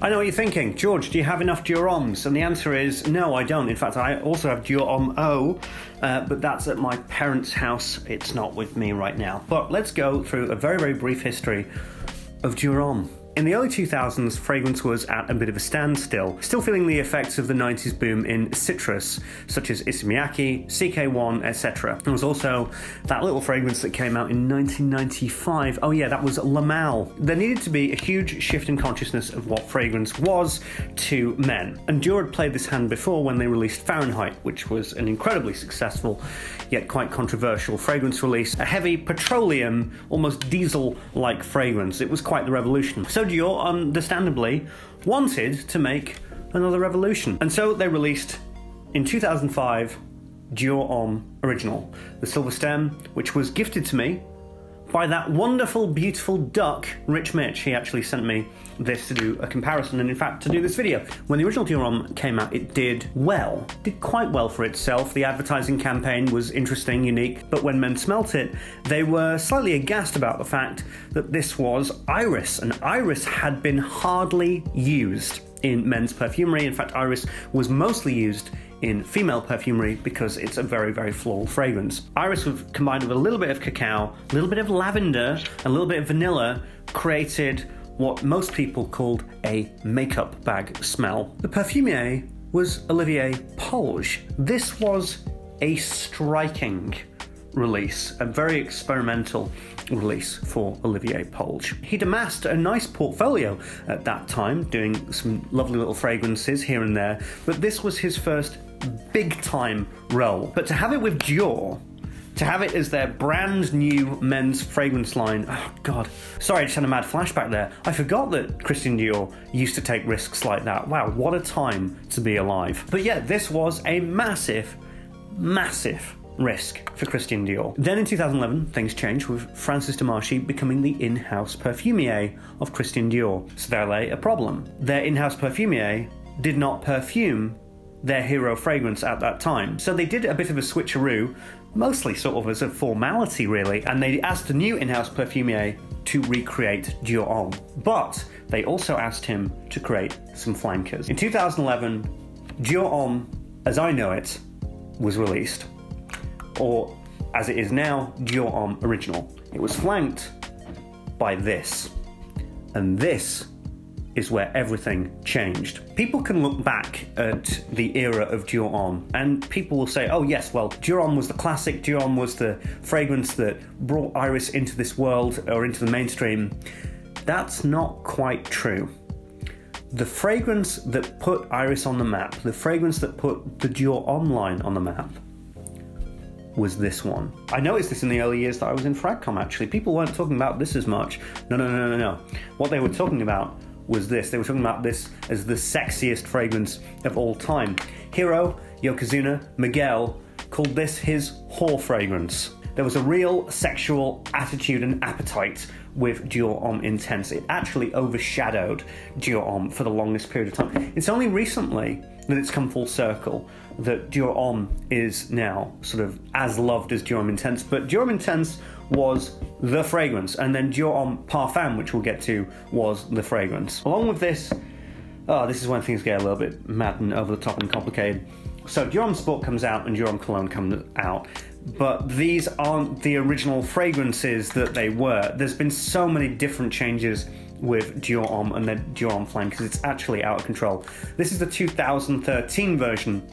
I know what you're thinking. George, do you have enough Dior Hommes? And the answer is no, I don't. In fact, I also have Dior Homme O, but that's at my parents' house. It's not with me right now. But let's go through a very, very brief history of Dior Homme. In the early 2000s, fragrance was at a bit of a standstill, still feeling the effects of the 90s boom in citrus, such as Issey Miyake, CK1, etc. There was also that little fragrance that came out in 1995. Oh yeah, that was Le Mal. There needed to be a huge shift in consciousness of what fragrance was to men. And Dior had played this hand before when they released Fahrenheit, which was an incredibly successful, yet quite controversial fragrance release. A heavy petroleum, almost diesel-like fragrance. It was quite the revolution. So Dior, understandably, wanted to make another revolution. And so they released, in 2005, Dior Homme Original, the silver stem, which was gifted to me by that wonderful, beautiful duck, RitchMitch. He actually sent me this to do a comparison, and in fact to do this video. When the original Dior Homme came out, it did well. Did quite well for itself. The advertising campaign was interesting, unique, but when men smelt it, they were slightly aghast about the fact that this was Iris, and Iris had been hardly used in men's perfumery. In fact, Iris was mostly used in female perfumery because it's a very, very floral fragrance. Iris, combined with a little bit of cacao, a little bit of lavender, a little bit of vanilla, created what most people called a makeup bag smell. The perfumier was Olivier Polge. This was a striking release, a very experimental release for Olivier Polge. He'd amassed a nice portfolio at that time, doing some lovely little fragrances here and there, but this was his first big-time role. But to have it with Dior, to have it as their brand new men's fragrance line, oh god. Sorry, I just had a mad flashback there. I forgot that Christian Dior used to take risks like that. Wow, what a time to be alive. But yeah, this was a massive, massive risk for Christian Dior. Then in 2011, things changed with Francis de Marchi becoming the in-house perfumier of Christian Dior. So there lay a problem. Their in-house perfumier did not perfume their hero fragrance at that time. So they did a bit of a switcheroo, mostly sort of as a formality really, and they asked the new in-house perfumier to recreate Dior Homme. But they also asked him to create some flankers. In 2011, Dior Homme, as I know it, was released. Or, as it is now, Dior Homme Original. It was flanked by this. And this is where everything changed. People can look back at the era of Dior Homme and people will say, oh yes, well, Dior Homme was the classic, Dior Homme was the fragrance that brought Iris into this world or into the mainstream. That's not quite true. The fragrance that put Iris on the map, the fragrance that put the Dior Homme line on the map, was this one. I noticed this in the early years that I was in Fragcom actually. People weren't talking about this as much. No. What they were talking about was this. They were talking about this as the sexiest fragrance of all time. Hiro, Yokozuna, Miguel called this his whore fragrance. There was a real sexual attitude and appetite with Dior Homme Intense. It actually overshadowed Dior Homme for the longest period of time. It's only recently that it's come full circle that Dior Homme is now sort of as loved as Dior Homme Intense, but Dior Homme Intense was the fragrance, and then Dior Homme Parfum, which we'll get to, was the fragrance. Along with this, this is when things get a little bit mad and over the top and complicated. So Dior Homme Sport comes out and Dior Homme Cologne comes out, but these aren't the original fragrances that they were. There's been so many different changes with Dior Homme and then Dior Homme Flamme, because it's actually out of control. This is the 2013 version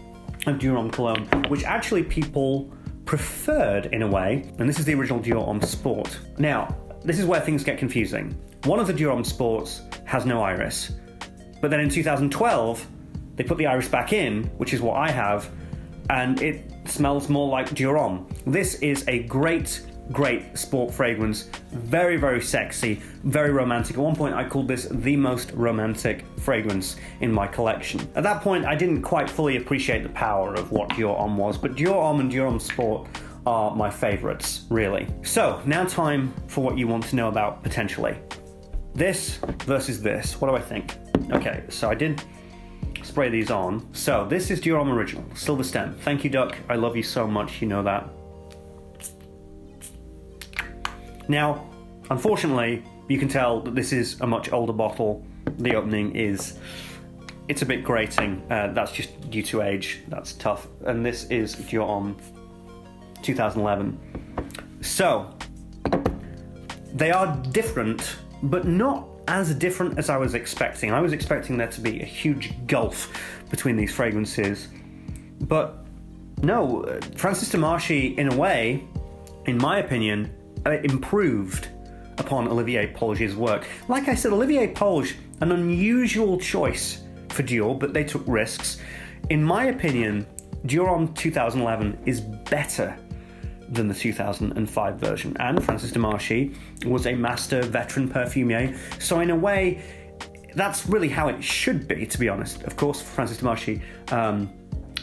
of Dior Homme Cologne, which actually people preferred in a way, and this is the original Dior Homme Sport. Now, this is where things get confusing. One of the Dior Homme Sports has no iris, but then in 2012, they put the iris back in, which is what I have, and it smells more like Dior Homme. This is a great sport fragrance, very, very sexy, very romantic. At one point I called this the most romantic fragrance in my collection. At that point I didn't quite fully appreciate the power of what Dior Homme was, but Dior Homme and Dior Homme Sport are my favorites, really. So now time for what you want to know about potentially. This versus this, what do I think? Okay, so I did spray these on. So this is Dior Homme Original, Silver Stem. Thank you, Duck, I love you so much, you know that. Now, unfortunately, you can tell that this is a much older bottle the opening it's a bit grating. That's just due to age. That's tough. And this is Dior Homme 2011. So, they are different, but not as different as I was expecting. I was expecting there to be a huge gulf between these fragrances. But no, Francis Demarchi, in a way, in my opinion, improved upon Olivier Polge's work. Like I said, Olivier Polge, an unusual choice for Dior, but they took risks. In my opinion, Dior Homme 2011 is better than the 2005 version, and Francis Demarchi was a master veteran perfumier, so in a way, that's really how it should be, to be honest. Of course, Francis Demarchi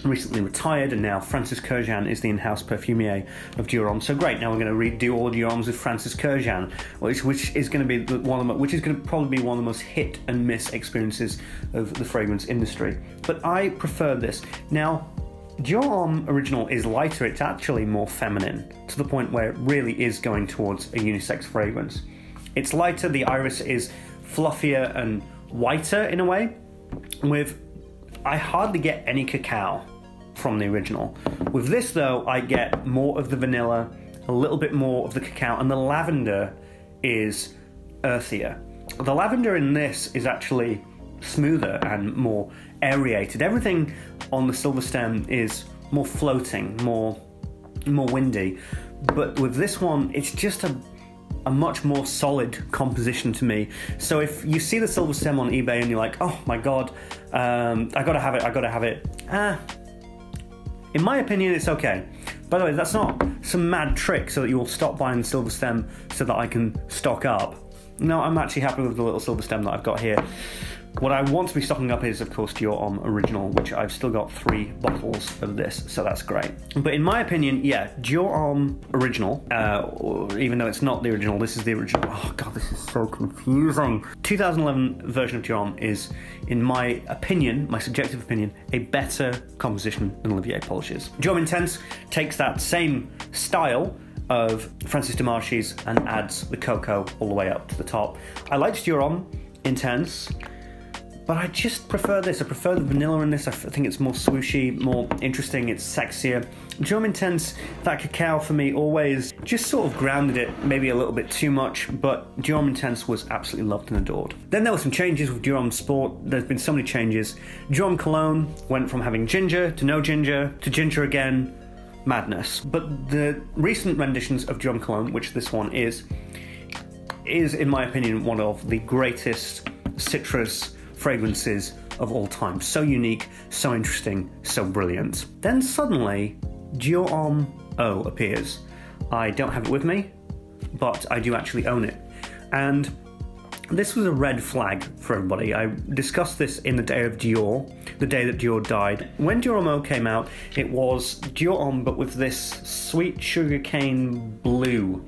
recently retired, and now Francis Kurkdjian is the in-house perfumier of Dior Homme. So great, now we're going to redo all Dior Hommes with Francis Kurkdjian, which is going to be probably be one of the most hit and miss experiences of the fragrance industry. But I prefer this. Now, Dior Homme Original is lighter, it's actually more feminine, to the point where it really is going towards a unisex fragrance. It's lighter, the iris is fluffier and whiter in a way. I hardly get any cacao from the original. With this though, I get more of the vanilla, a little bit more of the cacao, and the lavender is earthier. The lavender in this is actually smoother and more aerated. Everything on the silver stem is more floating, more windy. But with this one, it's just a much more solid composition to me. So if you see the silver stem on eBay and you're like, oh my god, I gotta have it. In my opinion, it's okay. By the way, that's not some mad trick so that you'll stop buying the silver stem so that I can stock up. No, I'm actually happy with the little silver stem that I've got here. What I want to be stocking up is, of course, Dior Homme Original, which I've still got 3 bottles of this, so that's great. But in my opinion, yeah, Dior Homme Original, even though it's not the original, this is the original. Oh god, this is so confusing. 2011 version of Dior Homme is, in my opinion, my subjective opinion, a better composition than Olivier Polge's. Dior Homme Intense takes that same style of Francis Demarchi's and adds the cocoa all the way up to the top. I liked Dior Homme Intense, but I just prefer this. I prefer the vanilla in this. I think it's more swooshy, more interesting, it's sexier. Dior Homme Intense, that cacao for me always just sort of grounded it maybe a little bit too much, but Dior Homme Intense was absolutely loved and adored. Then there were some changes with Dior Homme Sport. There's been so many changes. Dior Homme Cologne went from having ginger to no ginger to ginger again. Madness. But the recent renditions of Dior Homme Cologne, which this one is in my opinion one of the greatest citrus fragrances of all time. So unique, so interesting, so brilliant. Then suddenly, Dior Homme O appears. I don't have it with me, but I do actually own it. And this was a red flag for everybody. I discussed this in the day of Dior, the day that Dior died. When Dior Homme O came out, it was Dior Homme, but with this sweet sugarcane blue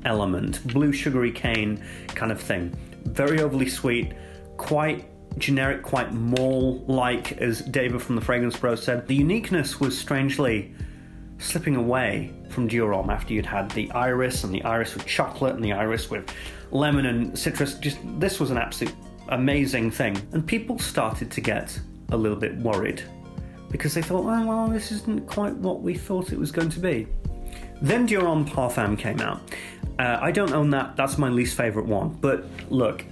element, blue sugary cane kind of thing. Very overly sweet, quite generic, quite mall-like, as David from the Fragrance Bros said. The uniqueness was strangely slipping away from Dior Homme after you'd had the iris, and the iris with chocolate, and the iris with lemon and citrus. Just, this was an absolute amazing thing. And people started to get a little bit worried because they thought, oh, well, this isn't quite what we thought it was going to be. Then Dior Homme Parfum came out. I don't own that. That's my least favourite one. But look,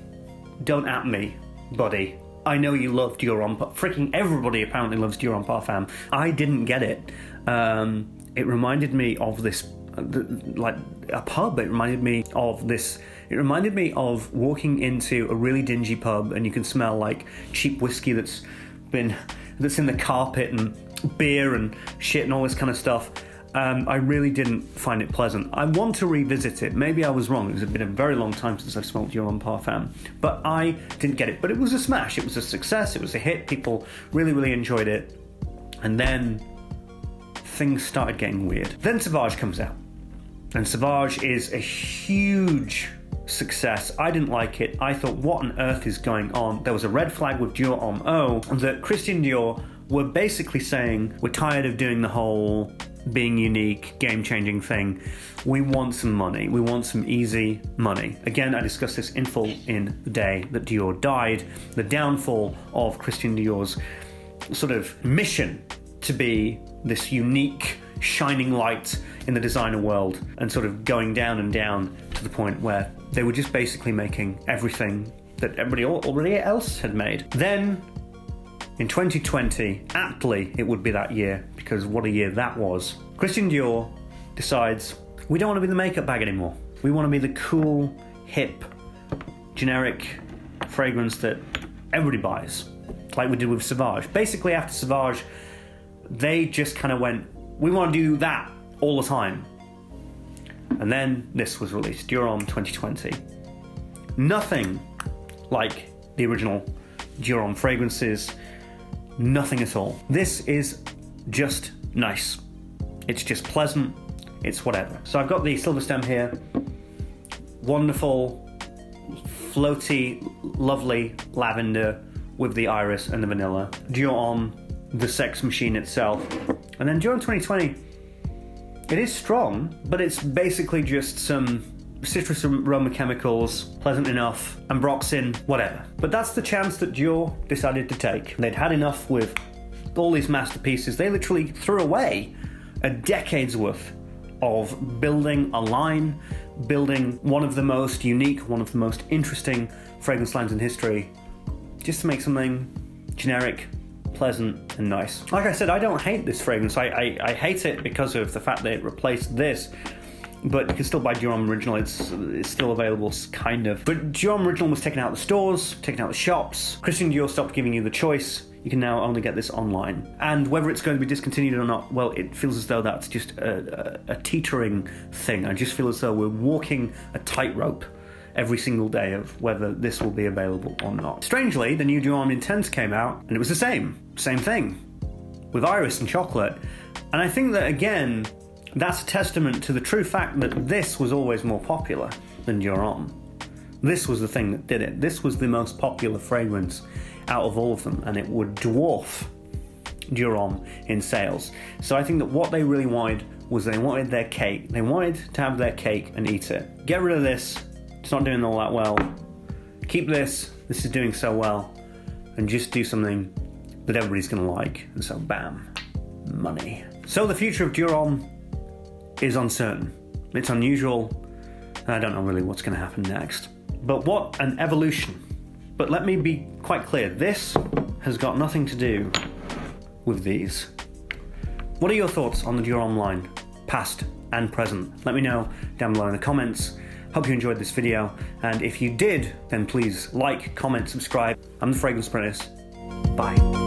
don't at me, buddy. I know you love Dior Homme, but freaking everybody apparently loves Dior Homme Parfum. I didn't get it. It reminded me of this, like a pub. It reminded me of this. It reminded me of walking into a really dingy pub and you can smell like cheap whiskey that's in the carpet and beer and shit and all this kind of stuff. I really didn't find it pleasant. I want to revisit it. Maybe I was wrong. It's been a very long time since I've smelled Dior Homme Parfum. But I didn't get it. But it was a smash. It was a success. It was a hit. People really, really enjoyed it. And then things started getting weird. Then Sauvage comes out. And Sauvage is a huge success. I didn't like it. I thought, what on earth is going on? There was a red flag with Dior Homme that Christian Dior were basically saying, we're tired of doing the whole being unique, game-changing thing. We want some money. We want some easy money. Again, I discussed this in full in the day that Dior died, the downfall of Christian Dior's sort of mission to be this unique, shining light in the designer world, and sort of going down and down to the point where they were just basically making everything that everybody already else had made. Then, in 2020, aptly it would be that year, because what a year that was, Christian Dior decides, we don't want to be the makeup bag anymore. We want to be the cool, hip, generic fragrance that everybody buys, like we did with Sauvage. Basically, after Sauvage, they just kind of went, we want to do that all the time. And then this was released, Dior Homme 2020. Nothing like the original Dior Homme fragrances, nothing at all. This is just nice. It's just pleasant, it's whatever. So I've got the silver stem here, wonderful, floaty, lovely lavender with the iris and the vanilla. Dior Homme, the sex machine itself. And then Dior Homme 2020, it is strong, but it's basically just some citrus aroma chemicals, pleasant enough, ambroxan, whatever. But that's the chance that Dior decided to take. They'd had enough with all these masterpieces. They literally threw away a decade's worth of building a line, building one of the most unique, one of the most interesting fragrance lines in history, just to make something generic, pleasant and nice. Like I said, I don't hate this fragrance. I hate it because of the fact that it replaced this, but you can still buy Dior Homme Original. It's still available, kind of. But Dior Homme Original was taken out of the stores, taken out of the shops. Christian Dior stopped giving you the choice. You can now only get this online. And whether it's going to be discontinued or not, well, it feels as though that's just a teetering thing. I just feel as though we're walking a tightrope every single day of whether this will be available or not. Strangely, the new Dior Homme Intense came out, and it was the same thing, with iris and chocolate. And I think that, again, that's a testament to the true fact that this was always more popular than Dior Homme. This was the thing that did it. This was the most popular fragrance out of all of them, and it would dwarf Dior Homme in sales. So I think that what they really wanted was they wanted their cake. They wanted to have their cake and eat it. Get rid of this. It's not doing all that well. Keep this. This is doing so well. And just do something that everybody's going to like. And so, bam, money. So the future of Dior Homme is uncertain. It's unusual. And I don't know really what's going to happen next. But what an evolution. But let me be quite clear. This has got nothing to do with these. What are your thoughts on the Dior Homme line, past and present? Let me know down below in the comments. Hope you enjoyed this video, and if you did, then please like, comment, subscribe. I'm the Fragrance Apprentice. Bye.